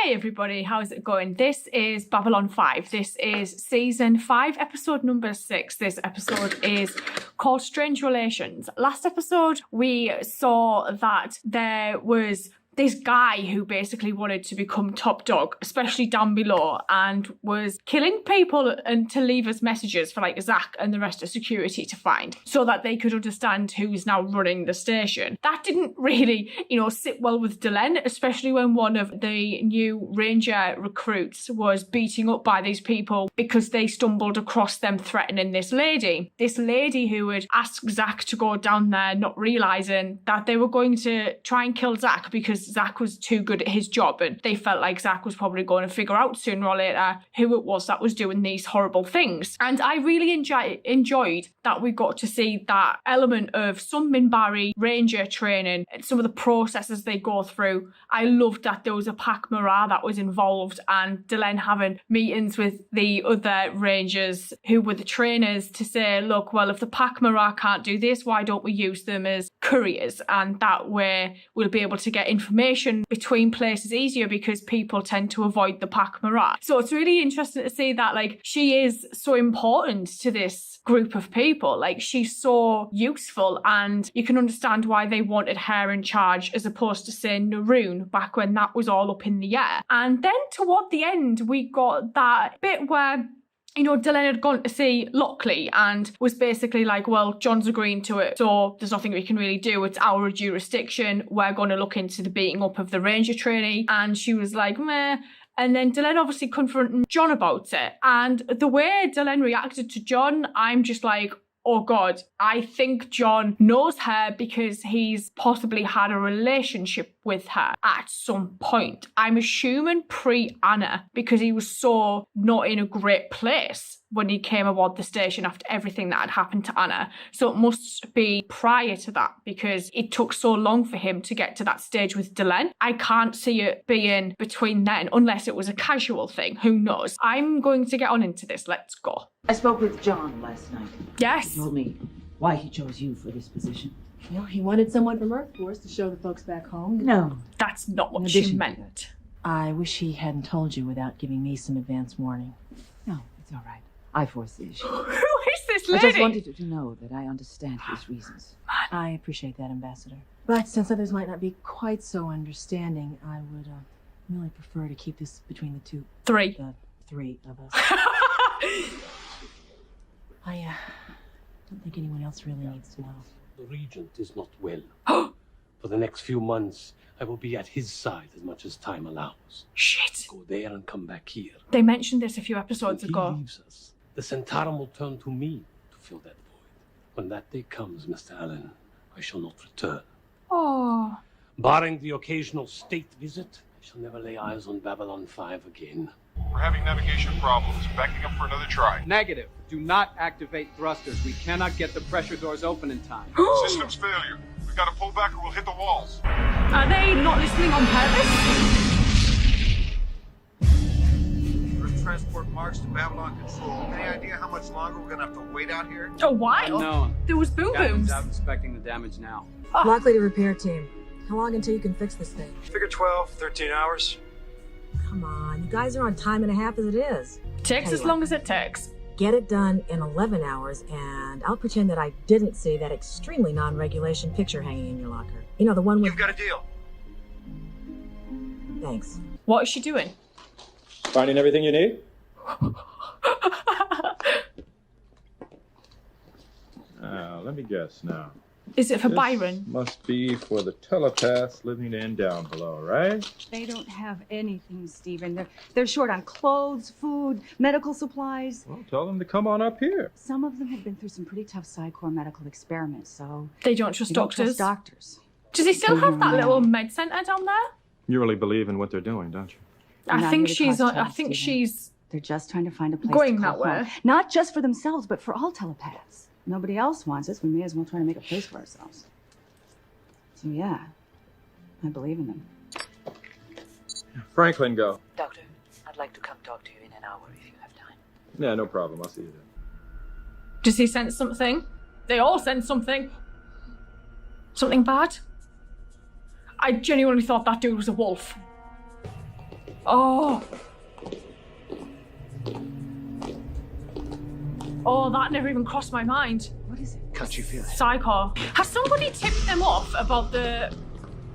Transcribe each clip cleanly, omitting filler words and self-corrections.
Hey everybody, how's it going? This is Babylon 5. This is season 5, episode number 6. This episode is called Strange Relations. Last episode, we saw that there was this guy who basically wanted to become top dog, especially down below, and was killing people and to leave us messages for like Zach and the rest of security to find so that they could understand who's now running the station. That didn't really, sit well with Delenn, especially when one of the new Ranger recruits was beating up by these people because they stumbled across them threatening this lady. This lady who had asked Zach to go down there, not realizing that they were going to try and kill Zach because Zach was too good at his job, and they felt like Zach was probably going to figure out sooner or later who it was that was doing these horrible things. And I really enjoyed that we got to see that element of some Minbari Ranger training, some of the processes they go through. I loved that there was a Pac Mara that was involved, and Delenn having meetings with the other Rangers who were the trainers to say, look, well, if the Pac Mara can't do this, why don't we use them as couriers? And that way we'll be able to get information between places easier because people tend to avoid the Pac Mara. So it's really interesting to see that she is so important to this group of people. She's so useful, and you can understand why they wanted her in charge as opposed to say Naroon back when that was all up in the air. And then toward the end we got that bit where Delenn had gone to see Lockley and was basically like, well, John's agreeing to it, so there's nothing we can really do. It's our jurisdiction. We're going to look into the beating up of the Ranger trainee. And she was like, meh. And then Delenn obviously confronting John about it. And the way Delenn reacted to John, I'm just like, oh God, I think John knows her because he's possibly had a relationship with her at some point. I'm assuming pre-Anna because he was so not in a great place when he came aboard the station after everything that had happened to Anna. So it must be prior to that because it took so long for him to get to that stage with Delenn. I can't see it being between then unless it was a casual thing. Who knows? I'm going to get on into this. Let's go. I spoke with John last night. Yes. He told me why he chose you for this position. Well, he wanted someone from Earth Force to show the folks back home. No. That's not what she meant. I wish he hadn't told you without giving me some advance warning. No, it's all right. I foresee the issue. Who is this lady? I just wanted you to know that I understand his reasons. I appreciate that, Ambassador. But since others might not be quite so understanding, I would really prefer to keep this between the three of us. I don't think anyone else really needs to know. The Regent is not well. For the next few months, I will be at his side as much as time allows. Shit. Go there and come back here. They mentioned this a few episodes ago. He leaves us. The Centauran will turn to me to fill that void. When that day comes, Mr. Allen, I shall not return. Oh. Barring the occasional state visit, I shall never lay eyes on Babylon 5 again. We're having navigation problems. Backing up for another try. Negative. Do not activate thrusters. We cannot get the pressure doors open in time. Systems failure. We gotta pull back or we'll hit the walls. Are they not listening on purpose? Earth transport marks to Babylon Control. Any idea how much longer we're gonna have to wait out here? A while. Unknown. There was boom Captain's booms. out inspecting the damage now. Lockley to repair team. How long until you can fix this thing? Figure 12, 13 hours. Come on, you guys are on time and a half as it is. Takes as long as it takes. Get it done in 11 hours, and I'll pretend that I didn't see that extremely non-regulation picture hanging in your locker. You know, the one with... You've got a deal. Thanks. What is she doing? Finding everything you need? Let me guess now. Is it for This Byron? Must be for the telepaths living in down below, right? They don't have anything, Stephen. They're short on clothes, food, medical supplies. Well, tell them to come on up here. Some of them have been through some pretty tough Psy-Corps medical experiments, so... They don't trust they don't doctors? trust doctors. Does he still have that little med center down there? You really believe in what they're doing, don't you? They're I not think here to she's. cause I trouble, think Stephen. she's They're just trying to find a place going to that call way. home. Not just for themselves, but for all telepaths. Nobody else wants us. We may as well try to make a place for ourselves. So yeah, I believe in them. Franklin, go. Doctor, I'd like to come talk to you in an hour if you have time. Yeah, no problem. I'll see you then. Does he sense something? They all sense something. Something bad? I genuinely thought that dude was a wolf. Oh. Oh, that never even crossed my mind. What is it? Can't you feel it? Psycho. Has somebody tipped them off about the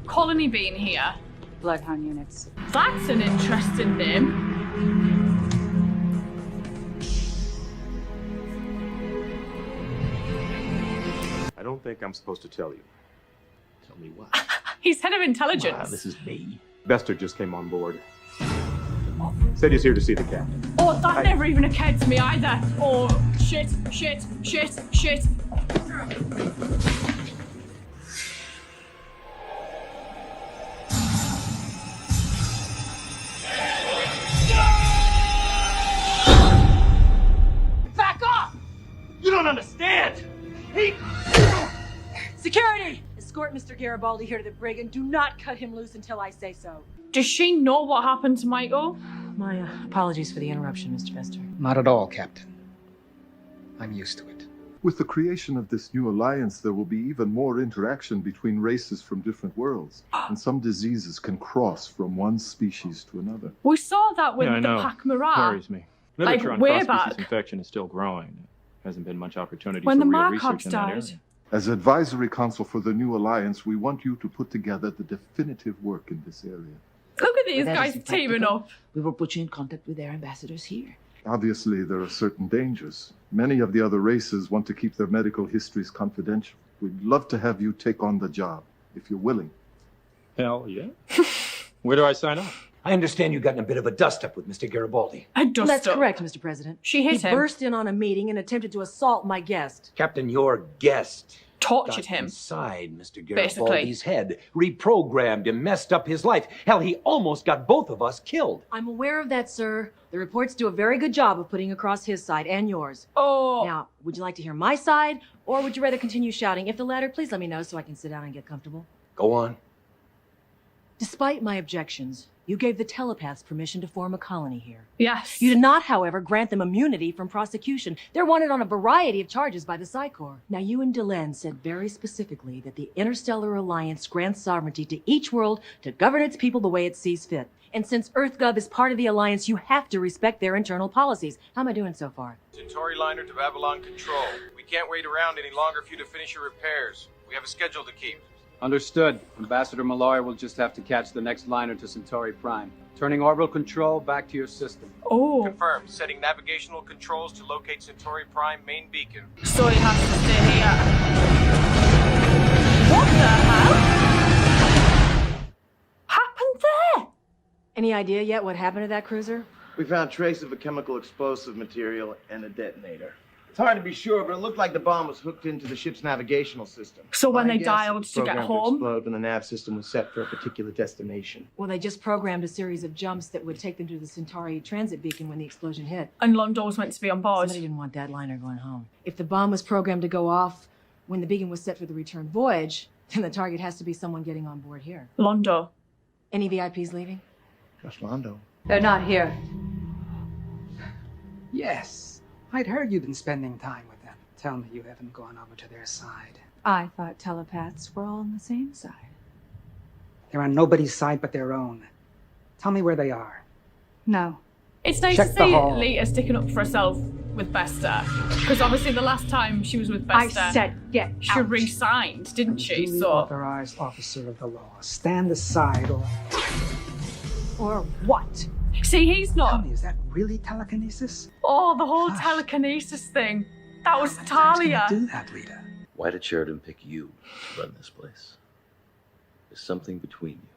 colony being here? Bloodhound units. That's an interesting name. I don't think I'm supposed to tell you. Tell me what? He's head of intelligence. Ah, this is me. Bester just came on board. Said he's here to see the captain. Oh, that never even occurred to me either. Oh, shit, shit, shit, shit. Back off! You don't understand! Security! Escort Mr. Garibaldi here to the brig and do not cut him loose until I say so. Does she know what happened to Michael? My apologies for the interruption, Mr. Bester. Not at all, Captain. I'm used to it. With the creation of this new alliance, there will be even more interaction between races from different worlds, and some diseases can cross from one species to another. We saw that with Yeah, I the know. Pac Mara. Worries me. Literature on way cross-species back. infection is still growing. Hasn't been much opportunity When for the real Markovs research in that died. area. As advisory council for the new alliance, we want you to put together the definitive work in this area. Look at these That guys isn't teaming practical. up. We will put you in contact with their ambassadors here. Obviously, there are certain dangers. Many of the other races want to keep their medical histories confidential. We'd love to have you take on the job, if you're willing. Hell yeah. Where do I sign up? I understand you got in a bit of a dust-up with Mr. Garibaldi. A dust That's up. correct, Mr. President. She hit he him. burst in on a meeting and attempted to assault my guest. Captain, your guest Tortured got him. inside Mr. Basically. Garibaldi's head, reprogrammed him, messed up his life. Hell, he almost got both of us killed. I'm aware of that, sir. The reports do a very good job of putting across his side and yours. Oh. Now, would you like to hear my side, or would you rather continue shouting? If the latter, please let me know so I can sit down and get comfortable. Go on. Despite my objections, you gave the telepaths permission to form a colony here. Yes. You did not, however, grant them immunity from prosecution. They're wanted on a variety of charges by the Psi Corps. Now, you and Delenn said very specifically that the Interstellar Alliance grants sovereignty to each world to govern its people the way it sees fit. And since EarthGov is part of the Alliance, you have to respect their internal policies. How am I doing so far? Centauri liner to Babylon Control. We can't wait around any longer for you to finish your repairs. We have a schedule to keep. Understood. Ambassador Malloy will just have to catch the next liner to Centauri Prime. Turning orbital control back to your system. Oh. Confirmed. Setting navigational controls to locate Centauri Prime main beacon. So he has to stay here. What the hell? Happened there? Any idea yet what happened to that cruiser? We found trace of a chemical explosive material and a detonator. It's hard to be sure, but it looked like the bomb was hooked into the ship's navigational system. So when My they guess, dialed it was to get programmed home? explode when the nav system was set for a particular destination. Well, they just programmed a series of jumps that would take them to the Centauri transit beacon when the explosion hit. And Londo was meant to be on board. Somebody didn't want that liner going home. If the bomb was programmed to go off when the beacon was set for the return voyage, then the target has to be someone getting on board here. Londo. Any VIPs leaving? Just Londo. They're not here. Yes. I'd heard you'd been spending time with them. Tell me you haven't gone over to their side. I thought telepaths were all on the same side. They're on nobody's side but their own. Tell me where they are. No. It's nice Check to the see hall. Lita sticking up for herself with Bester. Because obviously the last time she was with Bester, I said get she out. resigned, didn't she? Duly So authorized officer of the law. Stand aside or... Or what? see, he's Tell not. me, is that really telekinesis? Oh, the whole Gosh. telekinesis thing. That was Who's Talia. gonna do that, Lita? Why did Sheridan pick you to run this place? There's something between you.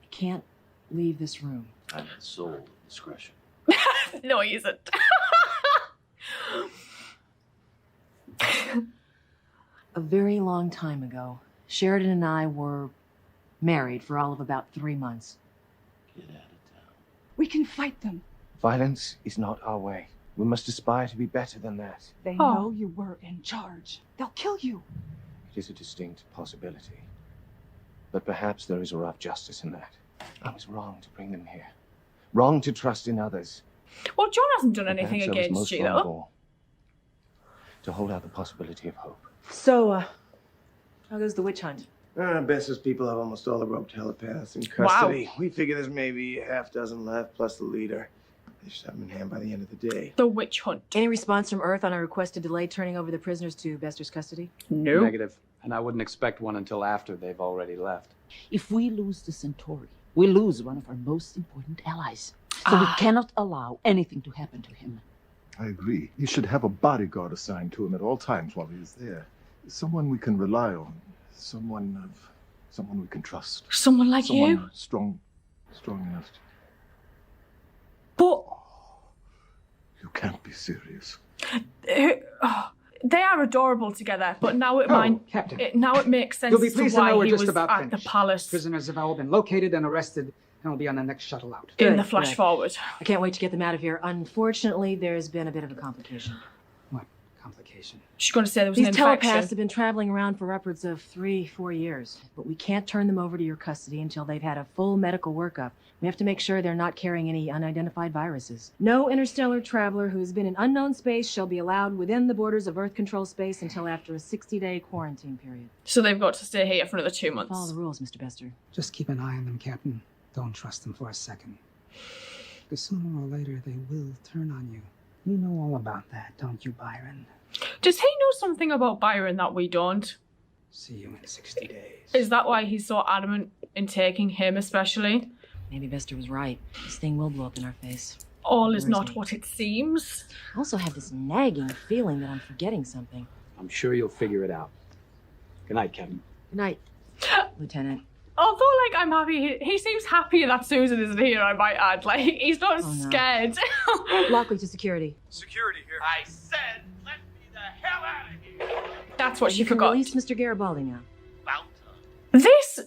I can't leave this room. I'm the soul of discretion. No, he isn't. A very long time ago, Sheridan and I were married for all of about 3 months. Get out of town. We can fight them. Violence is not our way. We must aspire to be better than that. They Oh. know you were in charge. They'll kill you. It is a distinct possibility. But perhaps there is a rough justice in that. I was wrong to bring them here. Wrong to trust in others. Well, John hasn't done But anything perhaps I was against most you, wrong though. of all. To hold out the possibility of hope. So, how goes the witch hunt? Besser's people have almost all the rogue telepaths in custody. We figure there's maybe a half dozen left, plus the leader. They should have them in hand by the end of the day. The witch hunt. Any response from Earth on a request to delay turning over the prisoners to Bester's custody? No. Negative. And I wouldn't expect one until after they've already left. If we lose the Centauri, we lose one of our most important allies. So we cannot allow anything to happen to him. I agree. You should have a bodyguard assigned to him at all times while he is there. Someone we can rely on. Someone we can trust. Someone like you? Strong enough. But you can't be serious. They are adorable together, but now Captain. Now it makes sense You'll be as to pleased to why know we're he just was about at finished. the palace Prisoners have all been located and arrested, and will be on the next shuttle out. in the flash forward. I can't wait to get them out of here. Unfortunately, there's been a bit of a complication. What complication? She's going to say there was These an telepaths infection. have been traveling around for upwards of 3-4 years, but we can't turn them over to your custody until they've had a full medical workup. We have to make sure they're not carrying any unidentified viruses. No interstellar traveler who has been in unknown space shall be allowed within the borders of Earth control space until after a 60-day quarantine period. So they've got to stay here for another 2 months. Follow the rules, Mr. Bester. Just keep an eye on them, Captain. Don't trust them for a second. Because sooner or later, they will turn on you. You know all about that, don't you, Byron? Does he know something about Byron that we don't? See you in 60 days. Is that why he's so adamant in taking him especially? Maybe Bester was right. This thing will blow up in our face. All is Where not he? what it seems. I also have this nagging feeling that I'm forgetting something. I'm sure you'll figure it out. Good night, Captain. Good night, Lieutenant. Although, like, I'm happy. He seems happier that Susan isn't here, I might add. Like, he's not Oh, no. scared. Lockley to security. Security here. I said, let me the hell out of here. That's what she You can forgot. release Mr. Garibaldi now. This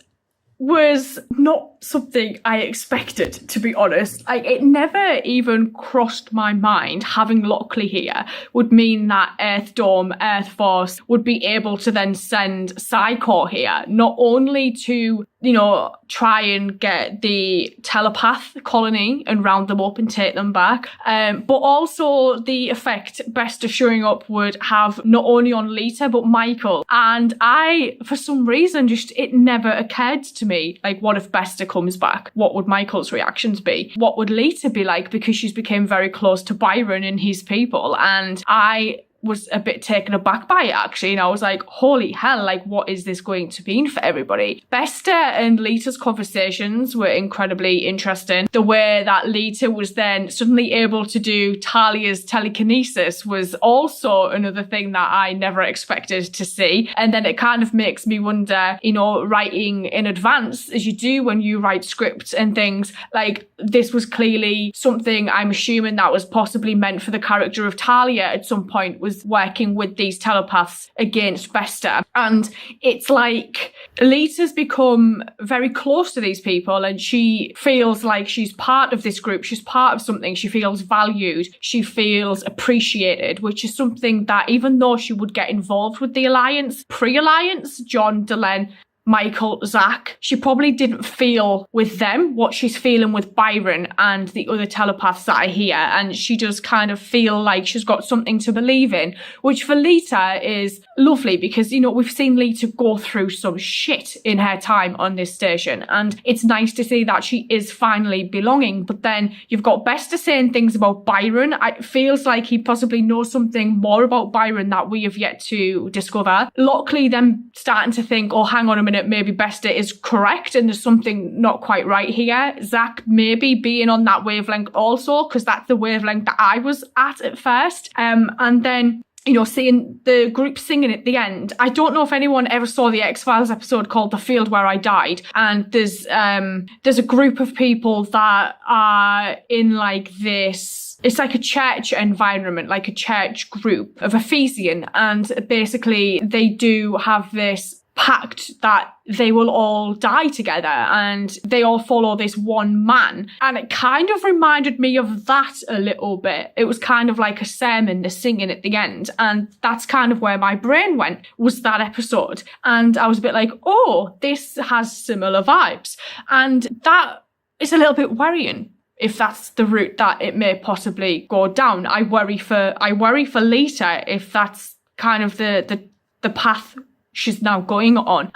was not something I expected, to be honest. Like, it never even crossed my mind having Lockley here would mean that Earth Dome, Earth Force would be able to then send Psychor here, not only to, you know, try and get the telepath colony and round them up and take them back, but also the effect Bester showing up would have not only on Lita, but Michael. And I, for some reason, just, it never occurred to me, like, what if Bester comes back? What would Michael's reactions be? What would Lita be like? Because she's became very close to Byron and his people. And I was a bit taken aback by it, actually, and I was like, holy hell, like, what is this going to mean for everybody? Bester and Lita's conversations were incredibly interesting. The way that Lita was then suddenly able to do Talia's telekinesis was also another thing that I never expected to see. And then it kind of makes me wonder, you know, writing in advance, as you do when you write scripts and things, like, this was clearly something I'm assuming that was possibly meant for the character of Talia at some point, was working with these telepaths against Bester. And it's like Lita's become very close to these people and she feels like she's part of this group. She's part of something. She feels valued. She feels appreciated, which is something that, even though she would get involved with the Alliance, pre-Alliance, John, Delenn, Michael, Zach, she probably didn't feel with them what she's feeling with Byron and the other telepaths that are here. And she does kind of feel like she's got something to believe in, which for Lita is lovely because, you know, we've seen Lita go through some shit in her time on this station. And it's nice to see that she is finally belonging. But then you've got Bester saying things about Byron. It feels like he possibly knows something more about Byron that we have yet to discover. Lockley then starting to think, oh, hang on a minute, maybe Bester is correct and there's something not quite right here. Zach maybe being on that wavelength also, because that's the wavelength that I was at first. And then, you know, seeing the group singing at the end. I don't know if anyone ever saw the X-Files episode called The Field Where I Died. And there's a group of people that are in like this, it's like a church environment, like a church group of Ephesian. And basically they do have this pact that they will all die together and they all follow this one man. And it kind of reminded me of that a little bit. It was kind of like a sermon, the singing at the end. And that's kind of where my brain went, was that episode. And I was a bit like, oh, this has similar vibes. And that is a little bit worrying if that's the route that it may possibly go down. I worry for Lita if that's kind of the path she's now going on.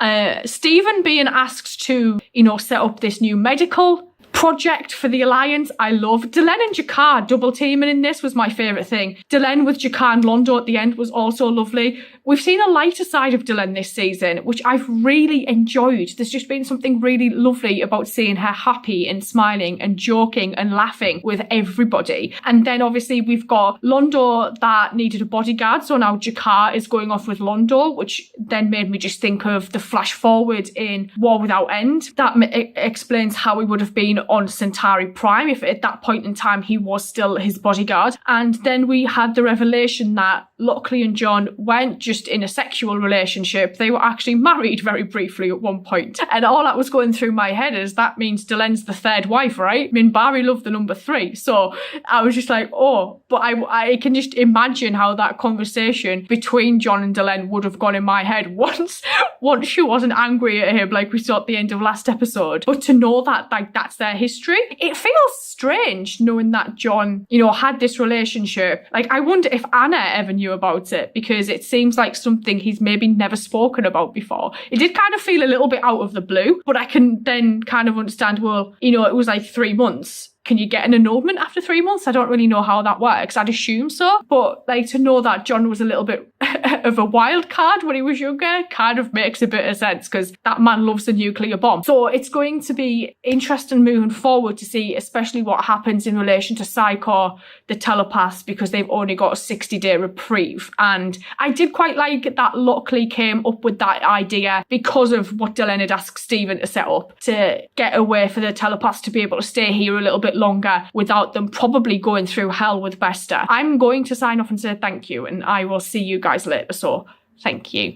Stephen being asked to, set up this new medical project for the Alliance, I love. Delenn and Jakar double teaming in this was my favourite thing. Delenn with Jakar and Londo at the end was also lovely. We've seen a lighter side of Delenn this season, which I've really enjoyed. There's just been something really lovely about seeing her happy and smiling and joking and laughing with everybody. And then obviously we've got Londo that needed a bodyguard, so now Jakar is going off with Londo, which then made me just think of the flash forward in War Without End. That explains how he would have been on Centauri Prime if at that point in time he was still his bodyguard. And then we had the revelation that Lockley and John weren't just in a sexual relationship, they were actually married very briefly at one point. And all that was going through my head is that means Delenn's the third wife, right? I mean, Barry loved the number 3. So I was just like, oh, but I can just imagine how that conversation between John and Delenn would have gone in my head once she wasn't angry at him like we saw at the end of last episode. But to know that like that's their history, it feels strange knowing that John, had this relationship. Like, I wonder if Anna ever knew about it, because it seems like something he's maybe never spoken about before. It did kind of feel a little bit out of the blue, but I can then kind of understand, well, it was like 3 months. Can you get an annulment after 3 months? I don't really know how that works. I'd assume so. But like to know that John was a little bit of a wild card when he was younger kind of makes a bit of sense, because that man loves a nuclear bomb. So it's going to be interesting moving forward to see especially what happens in relation to Psycho, the telepaths, because they've only got a 60-day reprieve. And I did quite like that Lockley came up with that idea because of what Delenn had asked Stephen to set up, to get a way for the telepaths to be able to stay here a little bit longer without them probably going through hell with Bester. I'm going to sign off and say thank you, and I will see you guys later. So thank you.